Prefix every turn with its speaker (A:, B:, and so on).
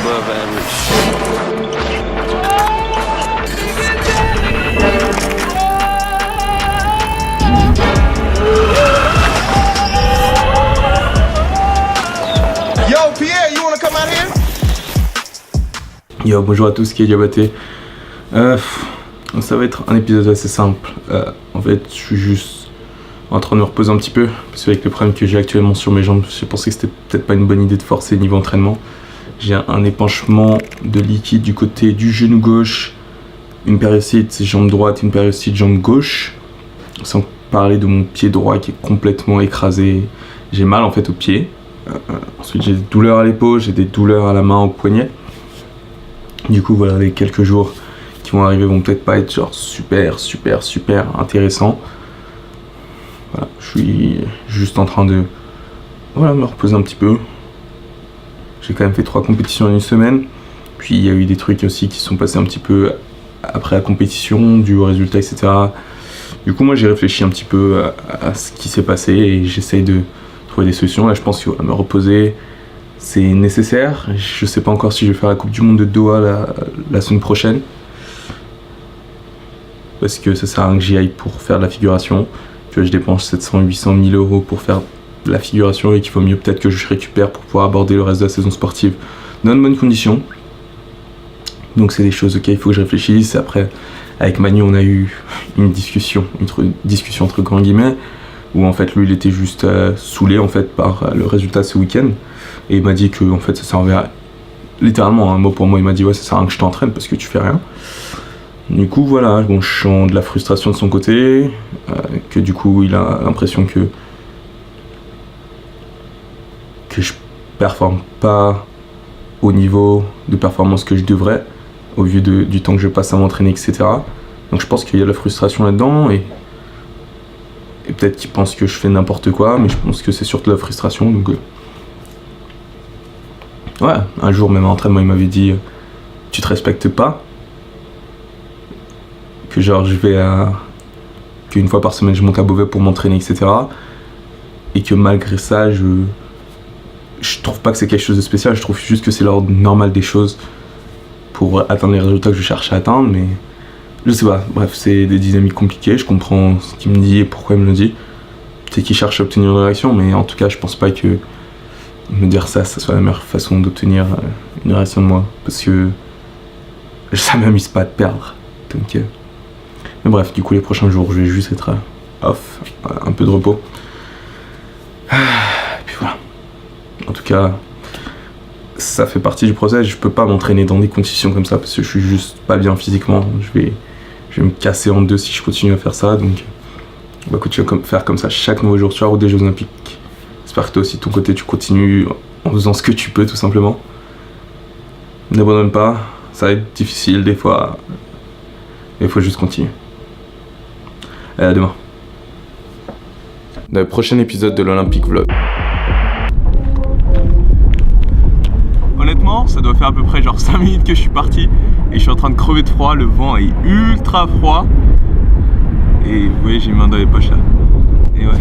A: above average.
B: Yo, Pierre, you wanna come out here?
C: Yo, bonjour à tous, qui est Diabaté. Ça va être un épisode assez simple. En fait, je suis juste en train de me reposer un petit peu, parce qu'avec le problème que j'ai actuellement sur mes jambes, j'ai pensé que c'était peut-être pas une bonne idée de forcer niveau entraînement. J'ai un épanchement de liquide du côté du genou gauche, une périostite jambe droite, une périostite jambe gauche, sans parler de mon pied droit qui est complètement écrasé. J'ai mal en fait au pied. Ensuite j'ai des douleurs à l'épaule, j'ai des douleurs à la main, au poignet. Du coup voilà, les quelques jours qui vont arriver vont peut-être pas être genre super intéressants. Voilà, je suis juste en train de me reposer un petit peu. J'ai quand même fait 3 compétitions en une semaine. Puis il y a eu des trucs aussi qui sont passés un petit peu après la compétition, dû au résultat, etc. Du coup moi j'ai réfléchi un petit peu à ce qui s'est passé et j'essaye de trouver des solutions. Là je pense que me reposer c'est nécessaire. Je sais pas encore si je vais faire la Coupe du Monde de Doha la semaine prochaine. Parce que ça sert à rien que j'y aille pour faire de la figuration. Tu vois, je dépense 700, 800 000 euros pour faire de la figuration et qu'il faut mieux peut-être que je récupère pour pouvoir aborder le reste de la saison sportive dans de bonnes conditions. Donc c'est des choses auxquelles il faut que je réfléchisse. Après, avec Manu, on a eu une discussion entre grands guillemets, où en fait lui il était juste saoulé en fait par le résultat ce week-end. Et il m'a dit que en fait ça servait à... littéralement un mot pour moi, il m'a dit ouais ça sert à rien que je t'entraîne parce que tu fais rien. Du coup voilà, bon, je sens de la frustration de son côté, que du coup il a l'impression que je performe pas au niveau de performance que je devrais, au vu du temps que je passe à m'entraîner, etc. Donc je pense qu'il y a de la frustration là-dedans, et peut-être qu'il pense que je fais n'importe quoi, mais je pense que c'est surtout de la frustration. Donc ouais, un jour même à l'entraînement il m'avait dit tu te respectes pas, que genre je vais qu'une fois par semaine je monte à Beauvais pour m'entraîner, etc. Et que malgré ça je trouve pas que c'est quelque chose de spécial, je trouve juste que c'est l'ordre normal des choses pour atteindre les résultats que je cherche à atteindre, mais je sais pas, bref, c'est des dynamiques compliquées, je comprends ce qu'il me dit et pourquoi il me le dit. Peut-être qu'il cherche à obtenir une réaction, mais en tout cas je pense pas que me dire ça soit la meilleure façon d'obtenir une réaction de moi, parce que ça m'amuse pas de perdre. Donc, mais bref, du coup les prochains jours je vais juste être off, un peu de repos. Et puis voilà. En tout cas, ça fait partie du process. Je peux pas m'entraîner dans des conditions comme ça parce que je suis juste pas bien physiquement. Je vais me casser en deux si je continue à faire ça. Donc, on va continuer à faire comme ça chaque nouveau jour sur la route des Jeux Olympiques. J'espère que toi aussi, de ton côté, tu continues en faisant ce que tu peux, tout simplement. N'abandonne pas. Ça va être difficile des fois. Il faut juste continuer. Allez, à demain. Dans le prochain épisode de l'Olympique Vlog. Honnêtement, ça doit faire à peu près genre 5 minutes que je suis parti et je suis en train de crever de froid, le vent est ultra froid et vous voyez j'ai mes mains dans les poches là. Et ouais.